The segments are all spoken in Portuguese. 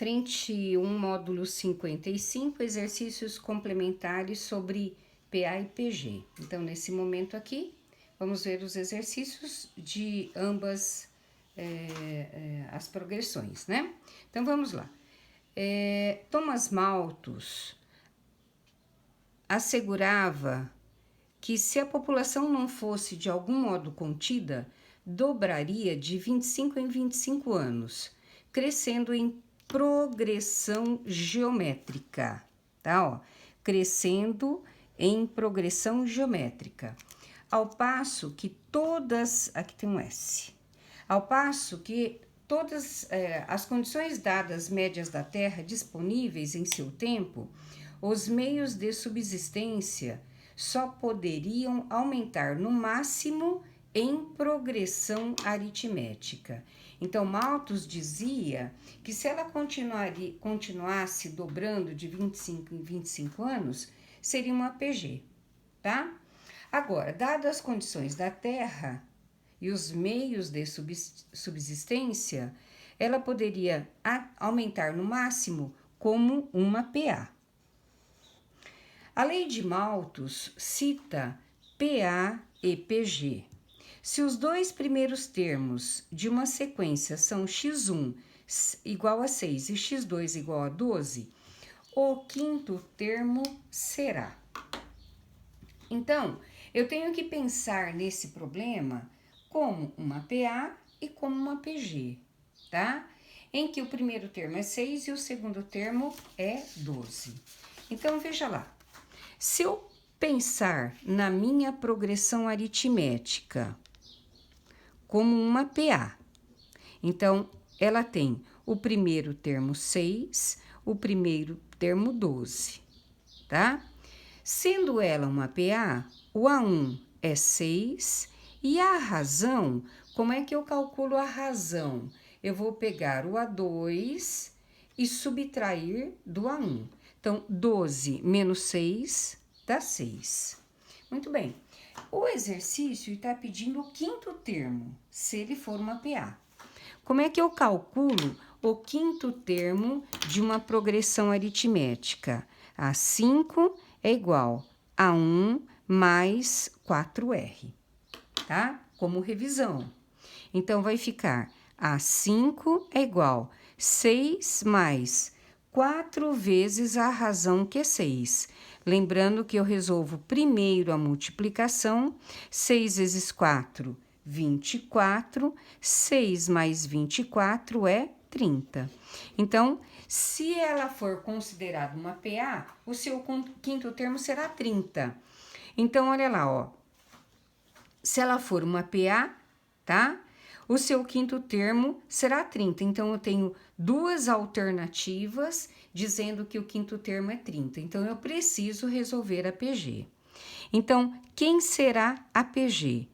Frente 1, módulo 55, exercícios complementares sobre PA e PG. Então, nesse momento aqui, vamos ver os exercícios de ambas as progressões, né? Então, vamos lá. Thomas Malthus assegurava que se a população não fosse de algum modo contida, dobraria de 25 em 25 anos, crescendo em progressão geométrica, tá? Ó, crescendo em progressão geométrica. Ao passo que todas... Aqui tem um S. Ao passo que todas as condições dadas médias da Terra disponíveis em seu tempo, os meios de subsistência só poderiam aumentar no máximo em progressão aritmética. Então, Malthus dizia que se ela continuasse dobrando de 25 em 25 anos, seria uma PG, tá? Agora, dadas as condições da Terra e os meios de subsistência, ela poderia aumentar no máximo como uma PA. A lei de Malthus cita PA e PG. Se os dois primeiros termos de uma sequência são x1 igual a 6 e x2 igual a 12, o quinto termo será. Então, eu tenho que pensar nesse problema como uma PA e como uma PG, tá? Em que o primeiro termo é 6 e o segundo termo é 12. Então, veja lá. Se eu pensar na minha progressão aritmética como uma PA, então ela tem o primeiro termo 6, o primeiro termo 12, tá? Sendo ela uma PA, o A1 é 6 e a razão, como é que eu calculo a razão? Eu vou pegar o A2 e subtrair do A1. Então, 12 menos 6 dá 6. Muito bem. O exercício está pedindo o quinto termo, se ele for uma PA. Como é que eu calculo o quinto termo de uma progressão aritmética? A5 é igual a 1 mais 4R, tá? Como revisão. Então, vai ficar A5 é igual a 6 mais 4 vezes a razão que é 6. Lembrando que eu resolvo primeiro a multiplicação, 6 vezes 4, 24, 6 mais 24 é 30. Então, se ela for considerada uma PA, o seu quinto termo será 30. Então, olha lá, ó. Se ela for uma PA, tá? O seu quinto termo será 30. Então, eu tenho duas alternativas dizendo que o quinto termo é 30. Então, eu preciso resolver a PG. Então, quem será a PG?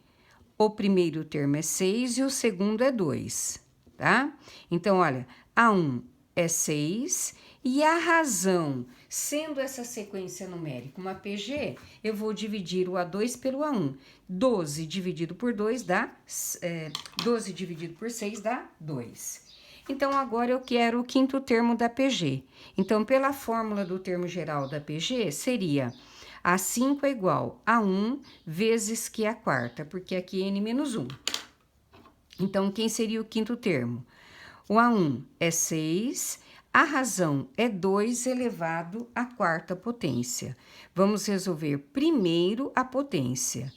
O primeiro termo é 6 e o segundo é 2, tá? Então, olha, A1 é 6 e a razão, sendo essa sequência numérica uma PG, eu vou dividir o A2 pelo A1. 12 dividido por 2 dá... 12 dividido por 6 dá 2. Então, agora eu quero o quinto termo da PG. Então, pela fórmula do termo geral da PG, seria A5 é igual a 1 vezes que a quarta, porque aqui é N menos 1. Então, quem seria o quinto termo? O A1 é 6, a razão é 2 elevado à quarta potência. Vamos resolver primeiro a potência.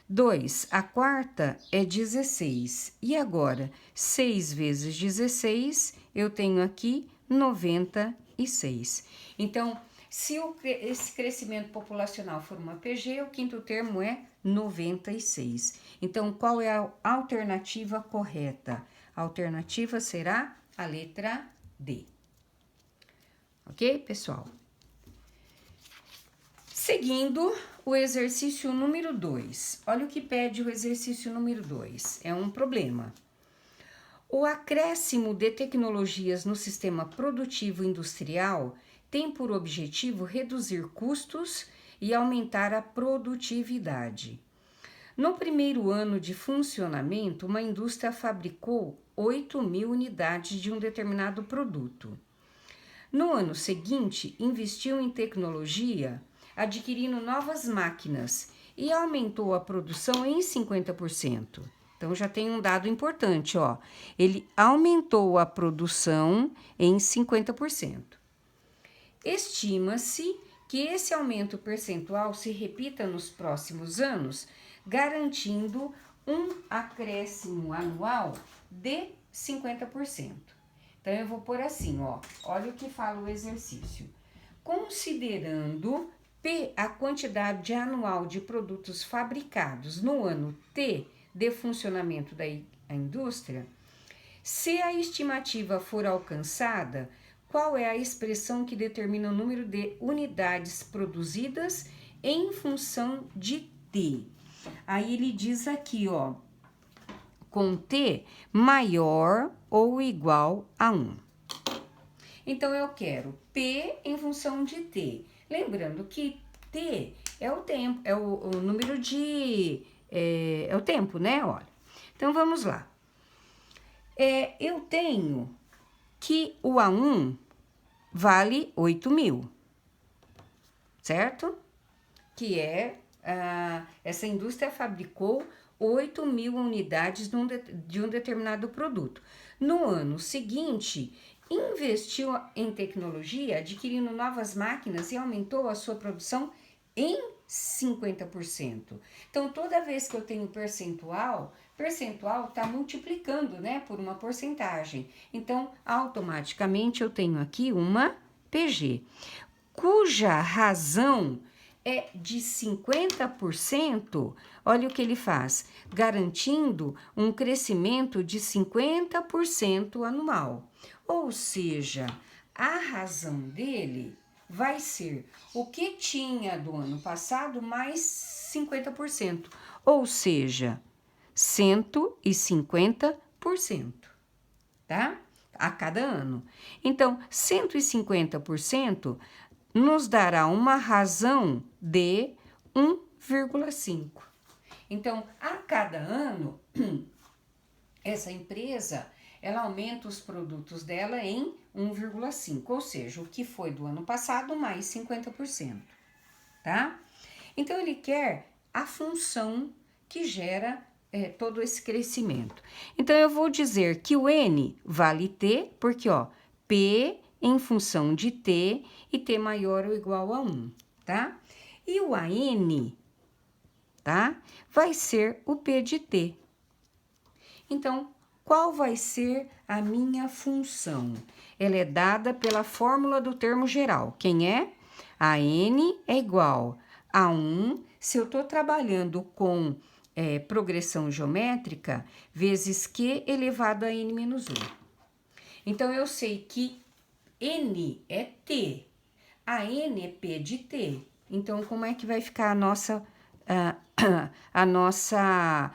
2, a quarta é 16. E agora, 6 vezes 16, eu tenho aqui 96. Então, se esse crescimento populacional for uma PG, o quinto termo é 96. Então, qual é a alternativa correta? A alternativa será a letra D. Ok, pessoal? Seguindo o exercício número 2. Olha o que pede o exercício número 2. É um problema. O acréscimo de tecnologias no sistema produtivo industrial tem por objetivo reduzir custos e aumentar a produtividade. No primeiro ano de funcionamento, uma indústria fabricou 8.000 unidades de um determinado produto. No ano seguinte, investiu em tecnologia, adquirindo novas máquinas e aumentou a produção em 50%. Então, já tem um dado importante, ó. Ele aumentou a produção em 50%. Estima-se que esse aumento percentual se repita nos próximos anos, garantindo um acréscimo anual de 50%. Então, eu vou pôr assim, ó. Olha o que fala o exercício. Considerando P a quantidade anual de produtos fabricados no ano T de funcionamento da indústria, se a estimativa for alcançada, qual é a expressão que determina o número de unidades produzidas em função de T? Aí ele diz aqui, ó, com T maior ou igual a 1. Então, eu quero P em função de T. Lembrando que T é o tempo, é o número de... É o tempo, né? Olha. Então, vamos lá. Eu tenho que o A1 vale 8.000, certo? Que essa indústria fabricou 8.000 unidades de um determinado produto. No ano seguinte, investiu em tecnologia, adquirindo novas máquinas e aumentou a sua produção em 50%. Então, toda vez que eu tenho percentual está multiplicando, né, por uma porcentagem. Então, automaticamente eu tenho aqui uma PG, cuja razão é de 50%, olha o que ele faz, garantindo um crescimento de 50% anual. Ou seja, a razão dele vai ser o que tinha do ano passado mais 50%, ou seja, 150%, tá? A cada ano. Então, 150% nos dará uma razão de 1,5. Então, a cada ano, essa empresa, ela aumenta os produtos dela em 1,5, ou seja, o que foi do ano passado mais 50%, tá? Então, ele quer a função que gera todo esse crescimento. Então, eu vou dizer que o N vale T, porque, ó, P em função de T e T maior ou igual a 1, tá? E o AN, tá? Vai ser o P de T. Então, qual vai ser a minha função? Ela é dada pela fórmula do termo geral. Quem é? A N é igual a 1, se eu estou trabalhando com progressão geométrica, vezes Q elevado a N menos 1. Então, eu sei que N é T, a N é P de T. Então, como é que vai ficar a nossa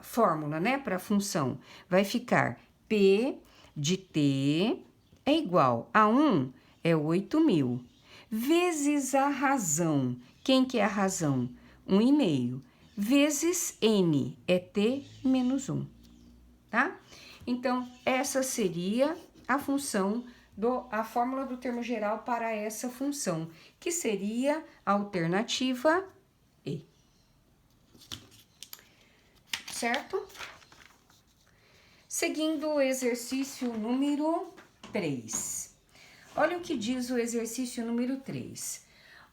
fórmula, né, para a função? Vai ficar P de T é igual a 1, é 8.000, vezes a razão. Quem que é a razão? 1,5, vezes N, é T menos 1, tá? Então, essa seria a função, a fórmula do termo geral para essa função, que seria a alternativa E. Certo? Seguindo o exercício número 3. Olha o que diz o exercício número 3.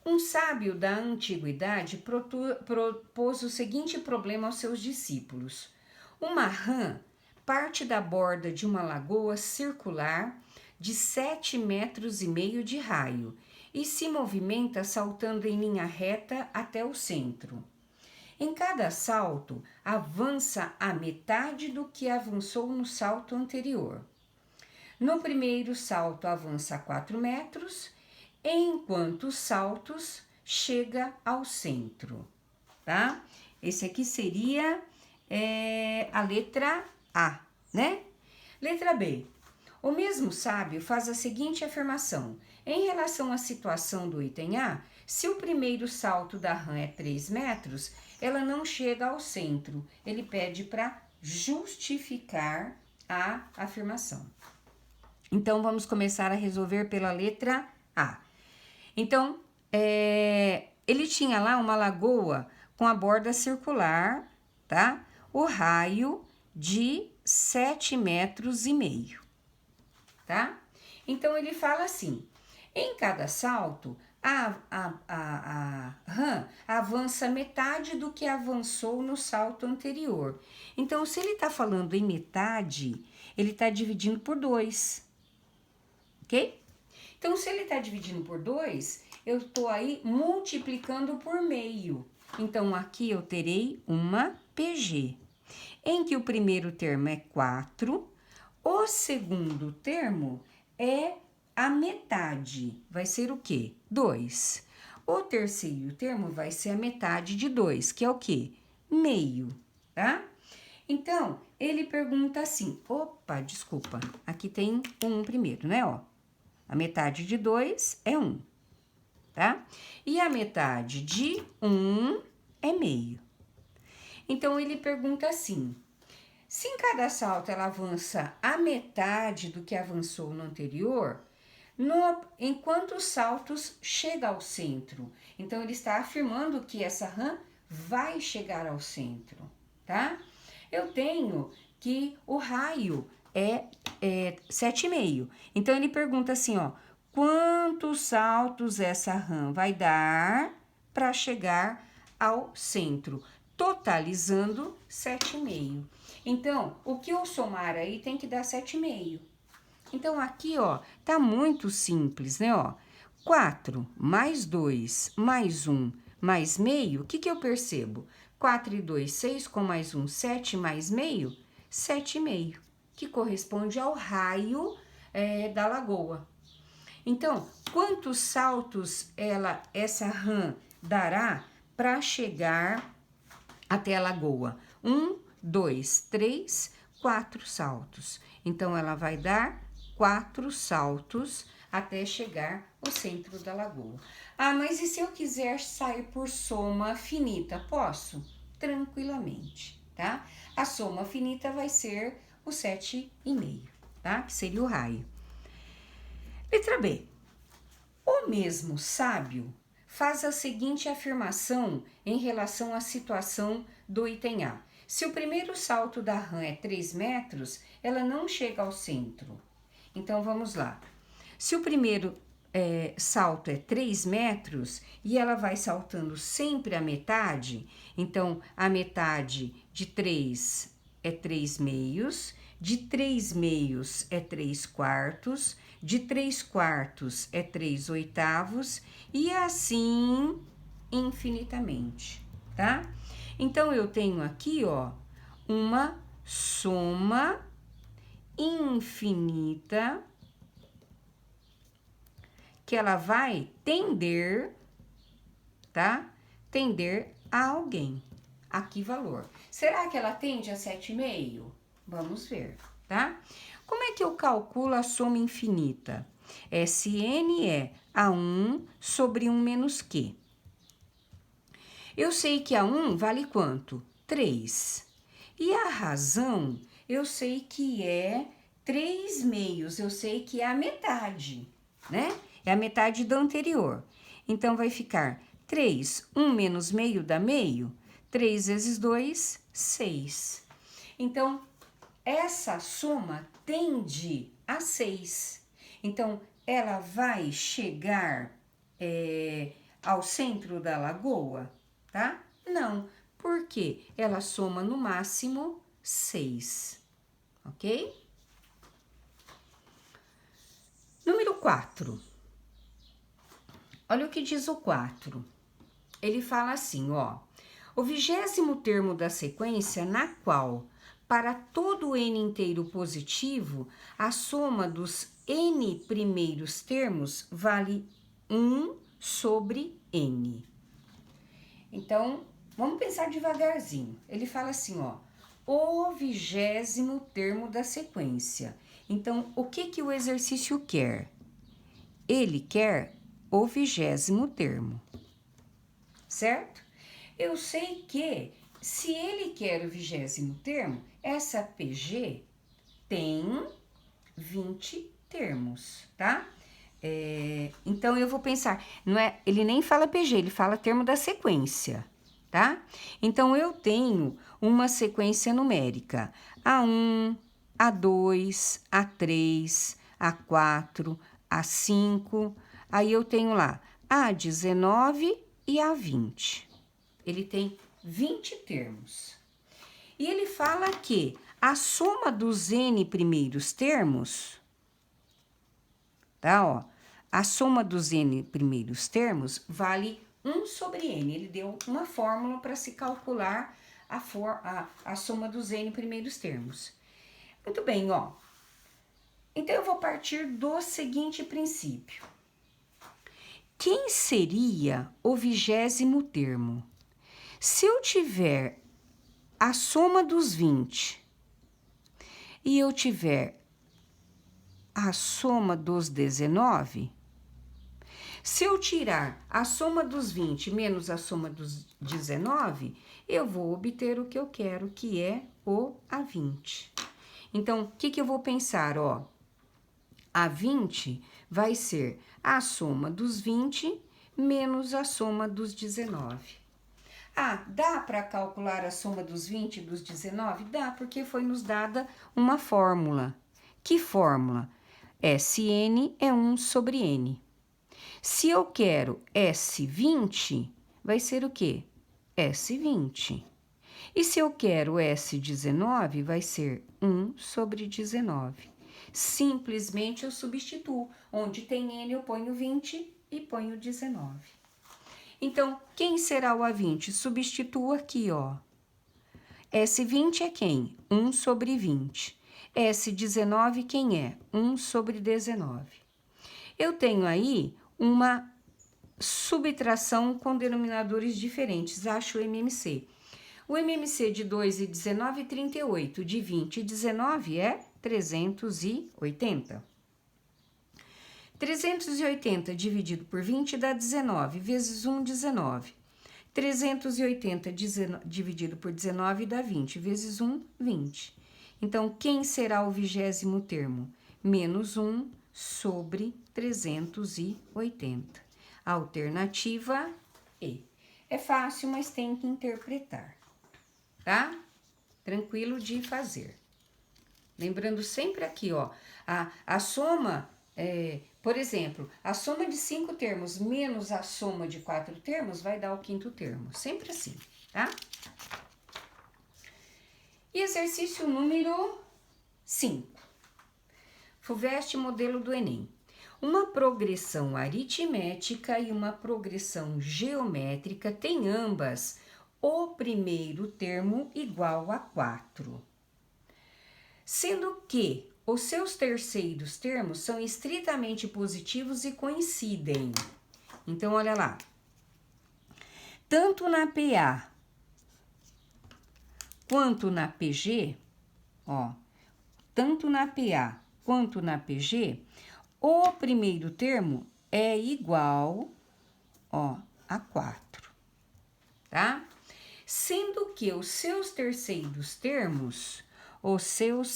Um sábio da antiguidade propôs o seguinte problema aos seus discípulos. Uma rã parte da borda de uma lagoa circular de 7,5 metros de raio e se movimenta saltando em linha reta até o centro. Em cada salto, avança a metade do que avançou no salto anterior. No primeiro salto, avança 4 metros, enquanto os saltos chega ao centro, tá? Esse aqui seria a letra A, né? Letra B. O mesmo sábio faz a seguinte afirmação. Em relação à situação do item A, se o primeiro salto da rã é 3 metros, ela não chega ao centro. Ele pede para justificar a afirmação. Então, vamos começar a resolver pela letra A. Então, ele tinha lá uma lagoa com a borda circular, tá? O raio de 7,5 metros, tá? Então, ele fala assim, em cada salto, a rã avança metade do que avançou no salto anterior. Então, se ele tá falando em metade, ele tá dividindo por 2, ok? Então, se ele tá dividindo por 2, eu tô aí multiplicando por meio. Então, aqui eu terei uma PG, em que o primeiro termo é 4, o segundo termo é a metade, vai ser o quê? 2. O terceiro termo vai ser a metade de 2, que é o quê? Meio, tá? Então, ele pergunta assim, opa, desculpa, aqui tem um primeiro, né, ó. A metade de 2 é 1, tá? E a metade de 1 é meio. Então, ele pergunta assim, se em cada salto ela avança a metade do que avançou no anterior, em quantos saltos chega ao centro? Então, ele está afirmando que essa rã vai chegar ao centro, tá? Eu tenho que o raio é 7,5. Então, ele pergunta assim, ó, quantos saltos essa rã vai dar para chegar ao centro? Totalizando 7,5. Então, o que eu somar aí tem que dar 7,5. Então, aqui, ó, tá muito simples, né, ó. 4 mais 2 mais 1 mais meio, o que eu percebo? 4 e 2, 6, com mais 1, 7 mais meio, 7,5, que corresponde ao raio da lagoa. Então, quantos saltos essa rã dará para chegar até a lagoa? 1, 2, 3, 4 saltos. Então, ela vai dar 4 saltos até chegar ao centro da lagoa. Ah, mas e se eu quiser sair por soma finita? Posso? Tranquilamente, tá? A soma finita vai ser o 7,5, tá? Que seria o raio. Letra B. O mesmo sábio faz a seguinte afirmação em relação à situação do item A. Se o primeiro salto da rã é 3 metros, ela não chega ao centro. Então, vamos lá. Se o primeiro salto é 3 metros e ela vai saltando sempre a metade, então, a metade de 3 é 3 meios, de 3 meios é 3 quartos, de 3 quartos é 3 oitavos e assim infinitamente, tá? Então, eu tenho aqui, ó, uma soma infinita que ela vai tender, tá? Tender a alguém. Aqui, valor. Será que ela tende a 7,5? Vamos ver, tá? Como é que eu calculo a soma infinita? Sn é A1 sobre 1 menos Q. Eu sei que A1 vale quanto? 3. E a razão, eu sei que é 3 meios, eu sei que é a metade, né? É a metade do anterior. Então, vai ficar 3, 1 menos meio dá meio. 3 vezes 2, 6. Então, essa soma tende a 6. Então, ela vai chegar ao centro da lagoa, tá? Não, porque ela soma no máximo 6, ok? Número 4. Olha o que diz o 4. Ele fala assim, ó. O 20º termo da sequência na qual, para todo n inteiro positivo, a soma dos n primeiros termos vale 1 sobre n. Então, vamos pensar devagarzinho. Ele fala assim, ó. O 20º termo da sequência. Então, o que o exercício quer? Ele quer o 20º termo, certo? Eu sei que, se ele quer o 20º termo, essa PG tem 20 termos, tá? Então, eu vou pensar, não é, ele nem fala PG, ele fala termo da sequência, tá? Então, eu tenho uma sequência numérica, A1, A2, A3, A4, A5, aí eu tenho lá A19 e A20. Ele tem 20 termos. E ele fala que a soma dos N primeiros termos, tá, ó, a soma dos N primeiros termos vale 1 sobre N. Ele deu uma fórmula para se calcular a soma dos N primeiros termos. Muito bem, ó. Então, eu vou partir do seguinte princípio. Quem seria o 20º termo? Se eu tiver a soma dos 20 e eu tiver a soma dos 19, se eu tirar a soma dos 20 menos a soma dos 19, eu vou obter o que eu quero, que é o A20. Então, o que eu vou pensar, ó? A20 vai ser a soma dos 20 menos a soma dos 19. Ah, dá para calcular a soma dos 20 e dos 19? Dá, porque foi nos dada uma fórmula. Que fórmula? Sn é 1 sobre n. Se eu quero S20, vai ser o quê? S20. E se eu quero S19, vai ser 1 sobre 19. Simplesmente eu substituo. Onde tem n, eu ponho 20 e ponho 19. Então, quem será o A20? Substituo aqui, ó. S20 é quem? 1 sobre 20. S19 quem é? 1 sobre 19. Eu tenho aí uma subtração com denominadores diferentes, acho o MMC. O MMC de 2 e 19 é 38, de 20 e 19 é 380. 380 dividido por 20 dá 19, vezes 1, 19. 380 dividido por 19 dá 20, vezes 1, 20. Então, quem será o 20º termo? Menos 1 sobre 380. Alternativa E. É fácil, mas tem que interpretar, tá? Tranquilo de fazer. Lembrando sempre aqui, ó, a soma, por exemplo, a soma de 5 termos menos a soma de 4 termos vai dar o 5º termo. Sempre assim, tá? E exercício número 5. FUVEST modelo do Enem. Uma progressão aritmética e uma progressão geométrica têm ambas o primeiro termo igual a 4. Sendo que os seus terceiros termos são estritamente positivos e coincidem. Então, olha lá. Tanto na PA quanto na PG, ó, tanto na PA quanto na PG, o primeiro termo é igual, ó, a 4, tá? Sendo que os seus terceiros termos, ou seja,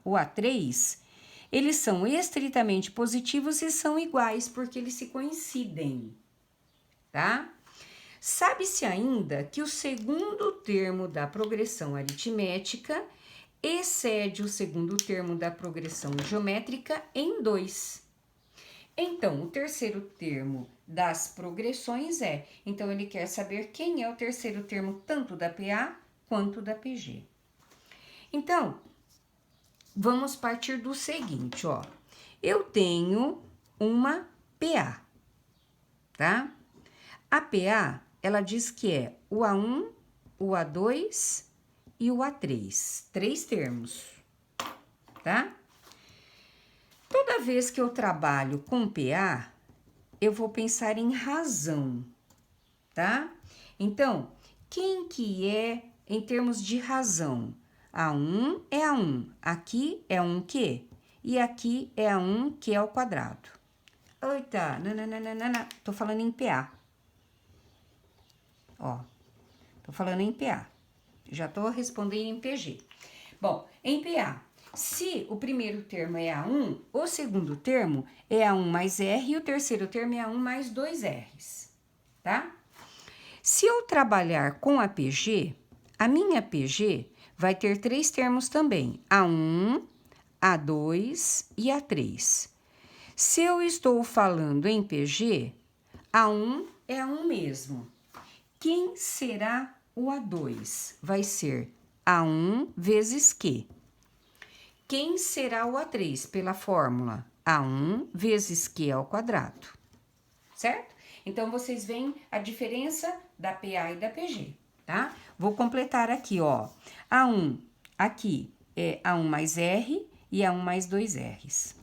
o A3, eles são estritamente positivos e são iguais, porque eles se coincidem, tá? Sabe-se ainda que o segundo termo da progressão aritmética excede o segundo termo da progressão geométrica em 2. Então, o terceiro termo das progressões é... Então, ele quer saber quem é o terceiro termo tanto da PA quanto da PG. Então, vamos partir do seguinte, ó. Eu tenho uma PA, tá? A PA, ela diz que é o A1, o A2 e o A3. 3 termos, tá? Toda vez que eu trabalho com PA, eu vou pensar em razão, tá? Então, quem que é em termos de razão? A1 é A1, aqui é 1Q e aqui é A1Q ao quadrado. Eita, não, tô falando em PA. Ó, tô falando em PA. Já tô respondendo em PG. Bom, em PA, Se o primeiro termo é A1, o segundo termo é A1 mais R e o terceiro termo é A1 mais 2Rs, tá? Se eu trabalhar com a PG, a minha PG vai ter 3 termos também, A1, A2 e A3. Se eu estou falando em PG, A1 é A1 mesmo. Quem será o A2? Vai ser A1 vezes Q. Quem será o A3 pela fórmula? A1 vezes Q ao quadrado, certo? Então, vocês veem a diferença da PA e da PG, tá? Vou completar aqui, ó. A1 aqui é A1 mais R e A1 mais 2Rs,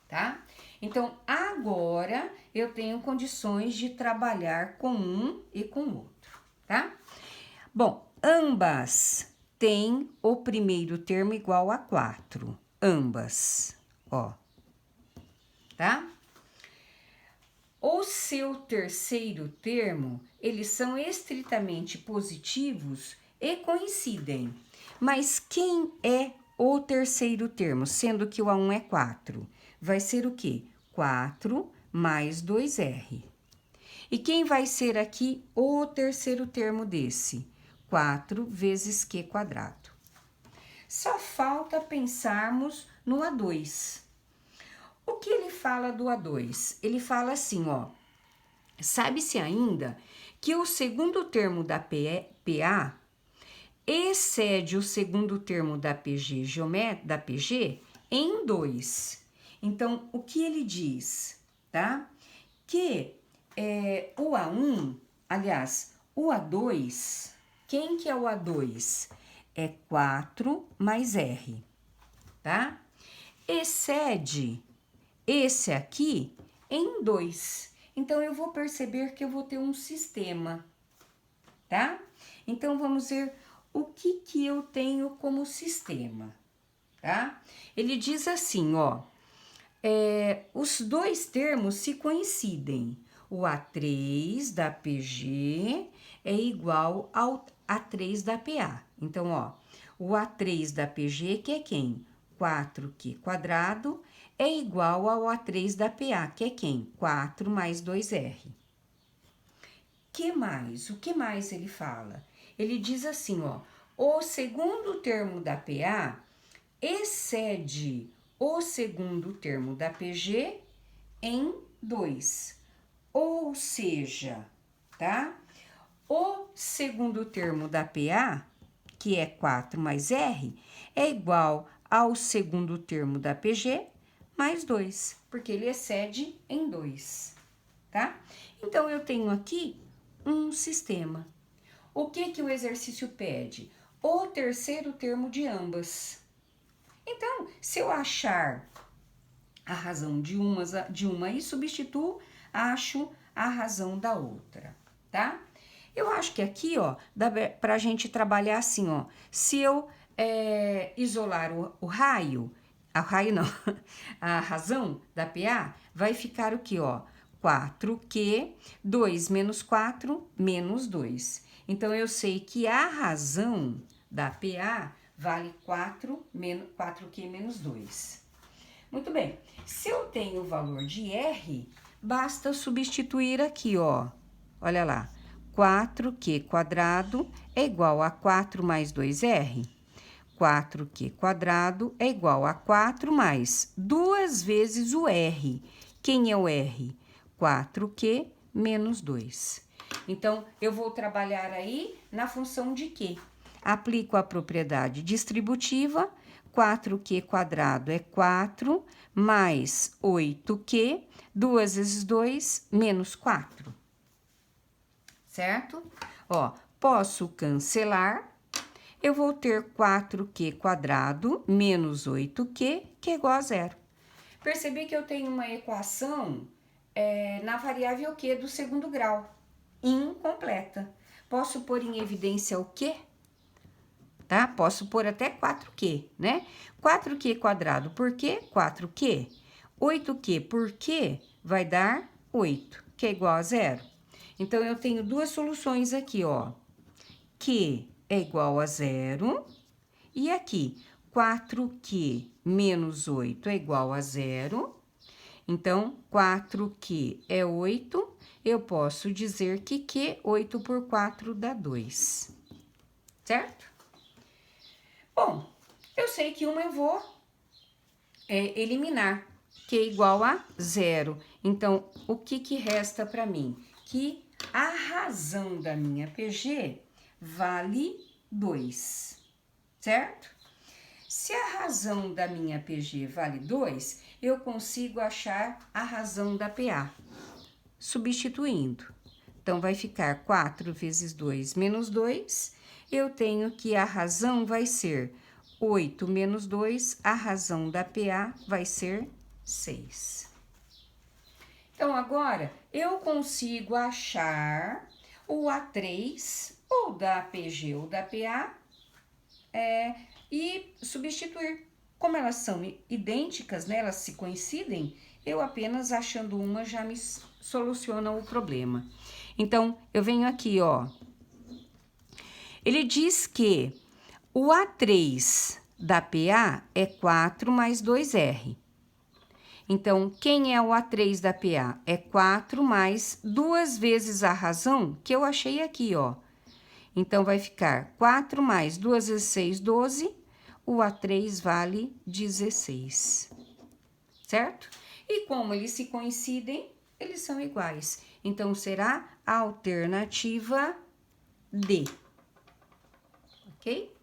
tá? Então, agora eu tenho condições de trabalhar com um e com o outro, tá? Bom, ambas têm o primeiro termo igual a 4. Ambas, ó, tá? O seu terceiro termo, eles são estritamente positivos e coincidem. Mas quem é o terceiro termo, sendo que o A1 é 4? Vai ser o quê? 4 mais 2R. E quem vai ser aqui o terceiro termo desse? 4 vezes Q quadrado. Só falta pensarmos no A2. O que ele fala do A2? Ele fala assim, ó. Sabe-se ainda que o segundo termo da PA excede o segundo termo da PG em 2. Então, o que ele diz, tá? Que o A1, aliás, o A2, quem que é o A2? É 4 mais R, tá? Excede esse aqui em 2. Então, eu vou perceber que eu vou ter um sistema, tá? Então, vamos ver o que eu tenho como sistema, tá? Ele diz assim, ó, os dois termos se coincidem. O A3 da PG é igual ao A3 da PA. Então, ó, o A3 da PG, que é quem? 4Q quadrado, é igual ao A3 da PA, que é quem? 4 mais 2R. Que mais? O que mais ele fala? Ele diz assim, ó, o segundo termo da PA excede o segundo termo da PG em 2. Ou seja, tá? O segundo termo da PA, que é 4 mais R, é igual ao segundo termo da PG mais 2, porque ele excede em 2, tá? Então, eu tenho aqui um sistema. O que o exercício pede? O terceiro termo de ambas. Então, se eu achar a razão de uma e substituo, acho a razão da outra, tá? Eu acho que aqui, ó, dá pra gente trabalhar assim, ó. Se eu isolar o raio, não, a razão da PA, vai ficar o que, ó? 4Q, 2 menos 4, menos 2. Então, eu sei que a razão da PA vale 4Q menos 2. Muito bem. Se eu tenho o valor de R, basta substituir aqui, ó. Olha lá. 4Q quadrado é igual a 4 mais 2R. 4Q quadrado é igual a 4 mais 2 vezes o R. Quem é o R? 4Q menos 2. Então, eu vou trabalhar aí na função de Q. Aplico a propriedade distributiva, 4Q quadrado é 4, mais 8Q, 2 vezes 2, menos 4. Certo? Ó, posso cancelar. Eu vou ter 4Q quadrado menos 8Q, que é igual a 0. Percebi que eu tenho uma equação na variável Q do segundo grau, incompleta. Posso pôr em evidência o Q? Tá? Posso pôr até 4Q, né? 4Q quadrado por quê? 4Q. 8Q por quê? Vai dar 8, que é igual a 0. Então, eu tenho duas soluções aqui, ó. Q é igual a 0. E aqui, 4Q menos 8 é igual a 0. Então, 4Q é 8. Eu posso dizer que Q, 8 por 4 dá 2. Certo? Bom, eu sei que uma eu vou eliminar, que é igual a 0. Então, o que resta para mim? Que a razão da minha PG vale 2, certo? Se a razão da minha PG vale 2, eu consigo achar a razão da PA, substituindo. Então, vai ficar 4 vezes 2 menos 2. Eu tenho que a razão vai ser 8 menos 2, a razão da PA vai ser 6. Então, agora, eu consigo achar o A3, ou da PG ou da PA, e substituir. Como elas são idênticas, né, elas se coincidem, eu apenas achando uma já me soluciona o problema. Então, eu venho aqui, ó. Ele diz que o A3 da PA é 4 mais 2R. Então, quem é o A3 da PA? É 4 mais 2 vezes a razão que eu achei aqui, ó. Então, vai ficar 4 mais 2 vezes 6, 12. O A3 vale 16. Certo? E como eles se coincidem, eles são iguais. Então, será a alternativa D. Ok?